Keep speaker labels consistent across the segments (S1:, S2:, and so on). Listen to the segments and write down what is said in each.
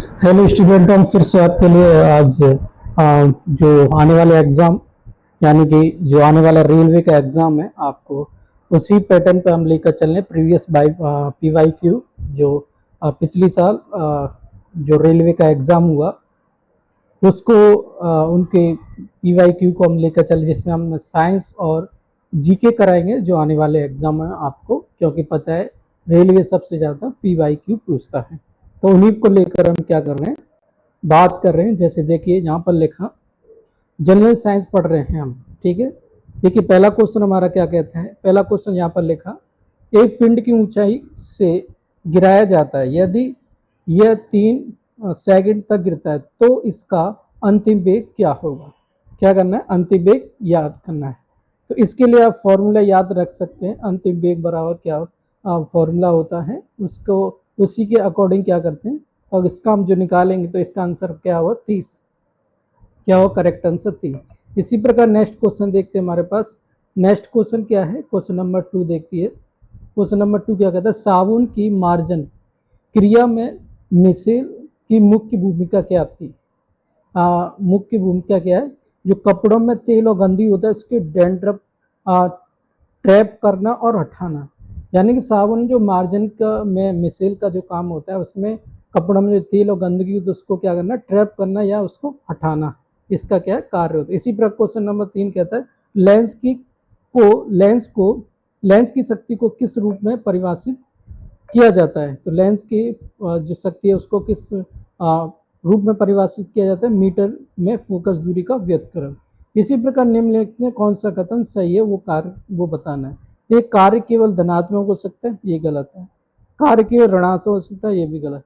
S1: Hello student, हम फिर से आपके लिए आज जो आने वाले एग्ज़ाम यानी कि जो आने वाला रेलवे का एग्ज़ाम है आपको उसी पैटर्न पे हम लेकर चल रहे हैं। प्रीवियस बाई PYQ जो पिछली साल जो रेलवे का एग्ज़ाम हुआ उसको उनके PYQ को हम लेकर चले, जिसमें हम साइंस और जीके कराएंगे जो आने वाले एग्ज़ाम है आपको, क्योंकि पता है रेलवे सबसे ज़्यादा PYQ पूछता है। तो उन्हीं को लेकर हम क्या कर रहे हैं, बात कर रहे हैं। जैसे देखिए यहाँ पर लिखा जनरल साइंस पढ़ रहे हैं हम, ठीक है। देखिए पहला क्वेश्चन हमारा क्या कहता है। पहला क्वेश्चन यहाँ पर लिखा, एक पिंड की ऊंचाई से गिराया जाता है, यदि यह 3 सेकंड तक गिरता है तो इसका अंतिम वेग क्या होगा। क्या करना है, अंतिम वेग याद करना है। तो इसके लिए आप फॉर्मूला याद रख सकते हैं। अंतिम वेग बराबर क्या फॉर्मूला होता है, उसको उसी के अकॉर्डिंग क्या करते हैं, और इसका हम जो निकालेंगे तो इसका आंसर क्या होगा 30। क्या हो करेक्ट आंसर 30। इसी प्रकार नेक्स्ट क्वेश्चन देखते हैं हमारे पास। नेक्स्ट क्वेश्चन क्या है, क्वेश्चन नंबर 2 देखती है। क्वेश्चन नंबर 2 क्या कहता है, साबुन की मार्जन क्रिया में मिसेल की मुख्य भूमिका क्या थी। मुख्य भूमिका क्या है, जो कपड़ों में तेल और गंदी होता है उसके डैंड्रफ ट्रैप करना और हटाना। यानी कि साबुन जो मार्जिन का में मिसेल का जो काम होता है उसमें कपड़ों में जो तेल और गंदगी तो उसको क्या करना, ट्रैप करना या उसको हटाना, इसका क्या है कार्य होता है। इसी प्रकार क्वेश्चन नंबर 3 कहता है, लेंस की शक्ति को किस रूप में परिभाषित किया जाता है। तो लेंस की जो शक्ति है उसको किस रूप में परिभाषित किया जाता है, मीटर में फोकस दूरी का व्यतकरण। इसी प्रकार निम्नलिखित में कौन सा कथन सही है वो बताना है। ये कार्य केवल धनात्मक हो सकता है, ये गलत है। कार्य केवल ऋणात्मक हो सकता है, ये भी गलत।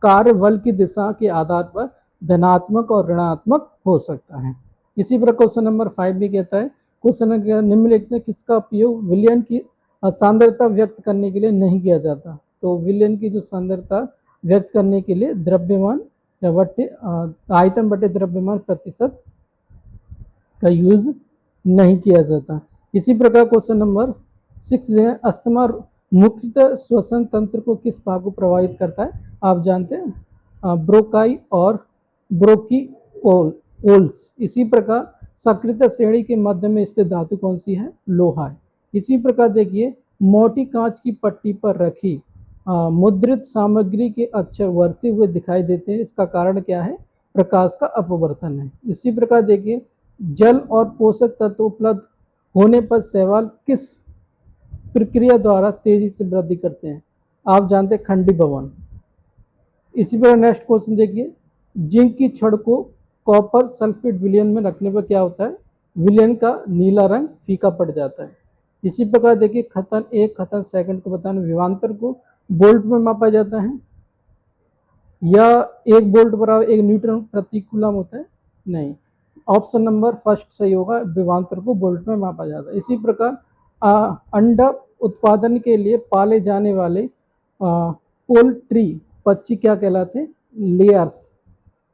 S1: कार्य बल की दिशा के आधार पर धनात्मक और ऋणात्मक हो सकता है। इसी प्रकार क्वेश्चन नंबर 5 भी कहता है, क्वेश्चन निम्नलिखित में किसका उपयोग विलयन की सांद्रता व्यक्त करने के लिए नहीं किया जाता। तो विलयन की जो सांद्रता व्यक्त करने के लिए द्रव्यमान या आयतन बटे द्रव्यमान प्रतिशत का यूज नहीं किया जाता। इसी प्रकार क्वेश्चन नंबर 6 है, अस्थमा मुख्यतः श्वसन तंत्र को किस भाग को प्रभावित करता है। आप जानते हैं ब्रोकाई और ब्रोकीओल्स। इसी प्रकार सकृत श्रेणी के मध्य में स्थित धातु कौन सी है, लोहा है। इसी प्रकार देखिए, मोटी कांच की पट्टी पर रखी मुद्रित सामग्री के अक्षर उभरते हुए दिखाई देते हैं, इसका कारण क्या है, प्रकाश का अपवर्तन है। इसी प्रकार देखिए, जल और पोषक तत्व उपलब्ध होने पर शैवाल किस प्रक्रिया द्वारा तेजी से वृद्धि करते हैं। आप जानते हैं खंडीभवन। इसी प्रकार नेक्स्ट क्वेश्चन देखिए, जिंक की छड़ को कॉपर सल्फेट विलयन में रखने पर क्या होता है, विलयन का नीला रंग फीका पड़ जाता है। इसी प्रकार देखिए, खतन 1 खतन सेकंड को बताने विभवांतर को बोल्ट में मापा जाता है, या 1 बोल्ट बराबर 1 न्यूटन प्रति कूलम होता है, नहीं। ऑप्शन नंबर फर्स्ट सही होगा, विभवांतर को बोल्ट में मापा जाता है। इसी प्रकार अंडा उत्पादन के लिए पाले जाने वाले पोल्ट्री पक्षी क्या कहलाते हैं, लेयर्स।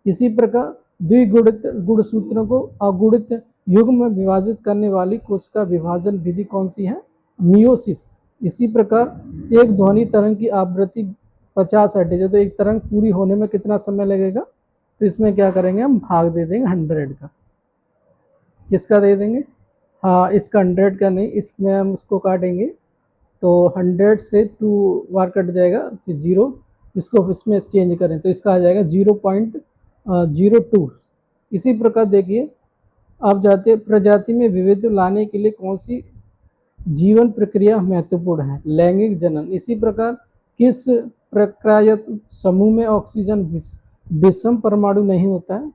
S1: इसी प्रकार द्विगुणित गुणसूत्रों को अगुणित युग्म में विभाजित करने वाली कोशिका विभाजन विधि कौन सी है, मियोसिस। इसी प्रकार एक ध्वनि तरंग की आवृत्ति 50 हर्ट्ज है, तो एक तरंग पूरी होने में कितना समय लगेगा। तो इसमें क्या करेंगे, हम भाग दे देंगे 100 का। किसका दे देंगे, हाँ इसका 100 का नहीं, इसमें हम उसको काटेंगे तो 100 से 2 बार कट जाएगा, फिर 0, इसको इसमें चेंज करें तो इसका आ जाएगा 0.02। इसी प्रकार देखिए, आप जाते हैं प्रजाति में विविधता लाने के लिए कौन सी जीवन प्रक्रिया महत्वपूर्ण है, लैंगिक जनन। इसी प्रकार किस प्रक्रिया समूह में ऑक्सीजन विषम परमाणु नहीं होता है,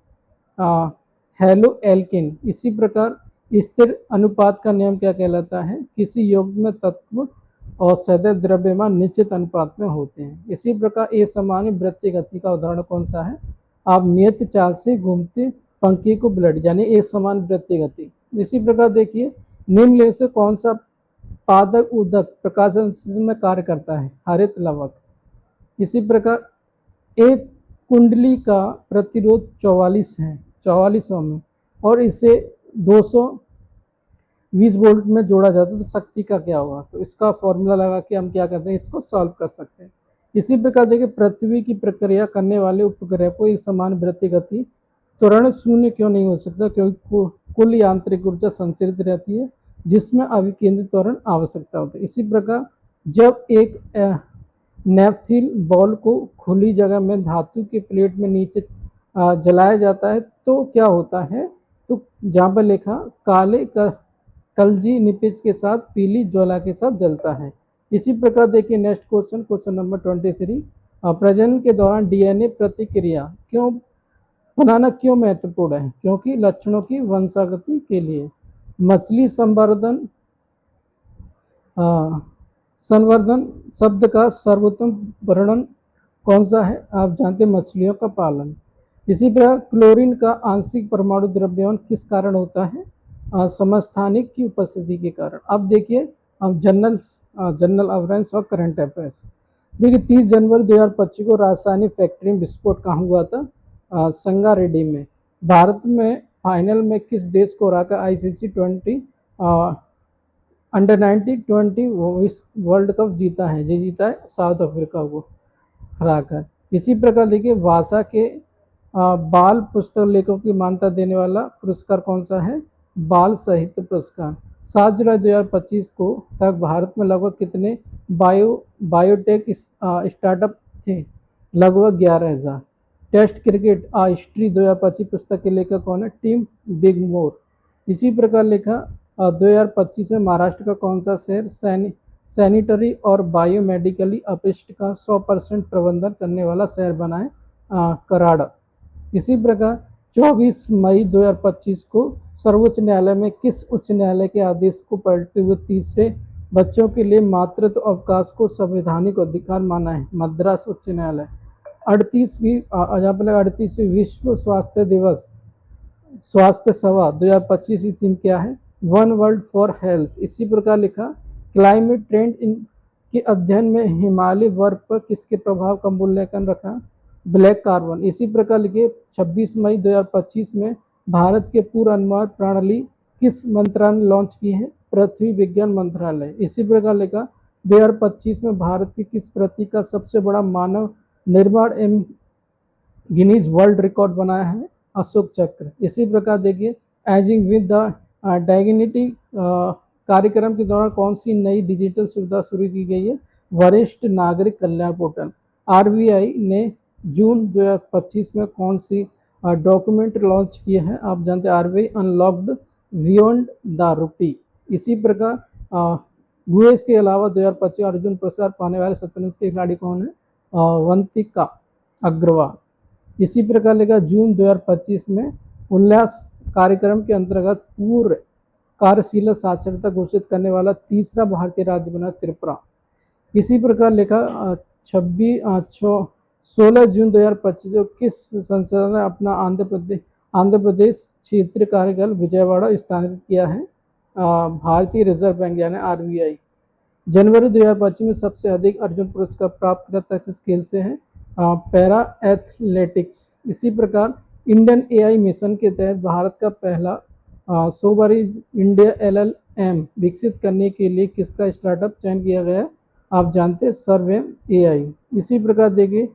S1: हेलो एल्किन। इसी प्रकार स्थिर अनुपात का नियम क्या कहलाता है, किसी यौगिक तत्व और सदैव द्रव्यमान निश्चित अनुपात में होते हैं। इसी प्रकार ए सामान्य वृत्तीय गति का उदाहरण कौन सा है, आप नियत चाल से घूमते पंखे को ब्लड, यानी एक समान वृत्तीय गति। इसी प्रकार देखिए, निम्न से कौन सा पादक उदक प्रकाश संश्लेषण में कार्य करता है, हरित लवक। इसी प्रकार एक कुंडली का प्रतिरोध 44 है, 44 ओम, और इसे 220 वोल्ट में जोड़ा जाता है, तो शक्ति का क्या होगा। तो इसका फॉर्मूला लगा के हम क्या करते हैं, इसको सॉल्व कर सकते हैं। इसी प्रकार देखिए पृथ्वी की प्रक्रिया करने वाले उपग्रह को एक समान वृत्ति गति त्वरण शून्य क्यों नहीं हो सकता, क्योंकि कुल यांत्रिक ऊर्जा संचरित रहती है जिसमें अविकेंद्रित त्वरण आवश्यकता होती है। इसी प्रकार जब एक नेफ्थिल बॉल को खुली जगह में धातु के प्लेट में नीचे जलाया जाता है तो क्या होता है, तो जहाँ पर लिखा काले कलजी निपेज के साथ पीली ज्वाला के साथ जलता है। इसी प्रकार देखिए नेक्स्ट क्वेश्चन, क्वेश्चन नंबर 23, प्रजनन के दौरान डीएनए प्रतिक्रिया क्यों बनाना क्यों महत्वपूर्ण है, क्योंकि लक्षणों की वंशागति के लिए। मछली संवर्धन संवर्धन शब्द का सर्वोत्तम वर्णन कौन सा है, आप जानते हैं मछलियों का पालन। इसी प्रकार क्लोरीन का आंशिक परमाणु द्रव्यमान किस कारण होता है, समस्थानिक की उपस्थिति के कारण। अब देखिए अब जनरल अवेयरनेस और करंट अफेयर्स। देखिए 30 जनवरी 2025 को रासायनिक फैक्ट्री में विस्फोट कहाँ हुआ था, संगारेड्डी में। भारत में फाइनल में किस देश को हराकर आईसीसी अंडर-19 वर्ल्ड कप जीता है, ये जीता है साउथ अफ्रीका को हराकर। इसी प्रकार देखिए भाषा के बाल पुस्तक लेखकों की मान्यता देने वाला पुरस्कार कौन सा है, बाल साहित्य पुरस्कार। 7 जुलाई 2025 को तक भारत में लगभग कितने बायोटेक स्टार्टअप थे, लगभग 11,000। टेस्ट क्रिकेट हिस्ट्री 2025 पुस्तक के लेखक कौन है, टिम बिगमोर। इसी प्रकार लिखा 2025 में महाराष्ट्र का कौन सा शहर सैनिटरी और बायोमेडिकली अपशिष्ट का 100% प्रबंधन करने वाला शहर बना है, कराड़। इसी प्रकार 24 मई 2025 को सर्वोच्च न्यायालय में किस उच्च न्यायालय के आदेश को पलटते हुए तीसरे बच्चों के लिए मातृत्व अवकाश को संवैधानिक अधिकार माना है, मद्रास उच्च न्यायालय। 38वीं विश्व स्वास्थ्य दिवस स्वास्थ्य सभा 2025 की थीम क्या है, वन वर्ल्ड फॉर हेल्थ। इसी प्रकार लिखा क्लाइमेट ट्रेंड के अध्ययन में हिमालय बर्फ पर किसके प्रभाव का मूल्यांकन रखा, ब्लैक कार्बन। इसी प्रकार लिखिए 26 मई 2025 में भारत के पूर्वानुमान प्रणाली किस मंत्रालय ने लॉन्च की है, पृथ्वी विज्ञान मंत्रालय। इसी प्रकार लिखा 2025 में भारत की किस प्रतीक का सबसे बड़ा मानव निर्माण एवं गिनीज वर्ल्ड रिकॉर्ड बनाया है, अशोक चक्र। इसी प्रकार देखिए एजिंग विद द डायग्निटी कार्यक्रम के दौरान कौन सी नई डिजिटल सुविधा शुरू की गई है, वरिष्ठ नागरिक कल्याण पोर्टल। आरबीआई ने जून 2025 में कौन सी डॉक्यूमेंट लॉन्च किए हैं, आप जानते हैं RBI unlocked beyond the rupee. इसी प्रकार गुएस के अलावा 2025 अर्जुन पुरस्कार पाने वाले शतरंज के खिलाड़ी कौन है, वंतिका अग्रवाल। इसी प्रकार लेगा जून 2025 में उल्लास कार्यक्रम के अंतर्गत पूर्व कार्यशील साक्षरता घोषित करने वाला तीसरा भारतीय राज्य बना त्रिपुरा। इसी प्रकार लिखा 16 जून 2025 को किस संसद ने अपना आंध्र प्रदेश क्षेत्रीय कार्यालय विजयवाड़ा स्थानांतरित किया है, भारतीय रिजर्व बैंक यानी आरबीआई। जनवरी 2025 में सबसे अधिक अर्जुन पुरस्कार प्राप्त करता किस खेल से है, पैरा एथलेटिक्स। इसी प्रकार इंडियन एआई मिशन के तहत भारत का पहला सोवरिज इंडिया एलएलएम विकसित करने के लिए किसका स्टार्टअप चयन किया गया है, आप जानते हैं सर्वेम एआई। इसी प्रकार देखिए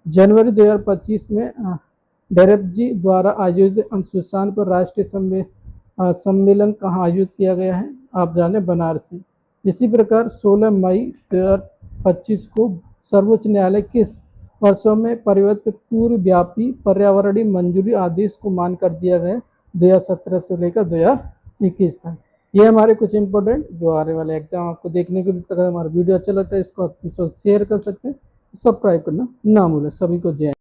S1: जनवरी 2025 में डेरेपजी द्वारा आयोजित अनुसूचना पर राष्ट्रीय सम्मेलन कहाँ आयोजित किया गया है, आप जाने बनारसी। इसी प्रकार 16 मई 2025 को सर्वोच्च न्यायालय किस वर्षों में परिवर्तित पूर्वव्यापी पर्यावरणीय मंजूरी आदेश को मान कर दिया गया, 2017 से लेकर 2021 तक। ये हमारे कुछ इंपॉर्टेंट जो आने वाले एग्जाम आपको देखने को मिल सकता है। हमारा वीडियो अच्छा लगता है इसको आप शेयर कर सकते हैं, सब्सक्राइब करना ना भूलें। सभी को जय।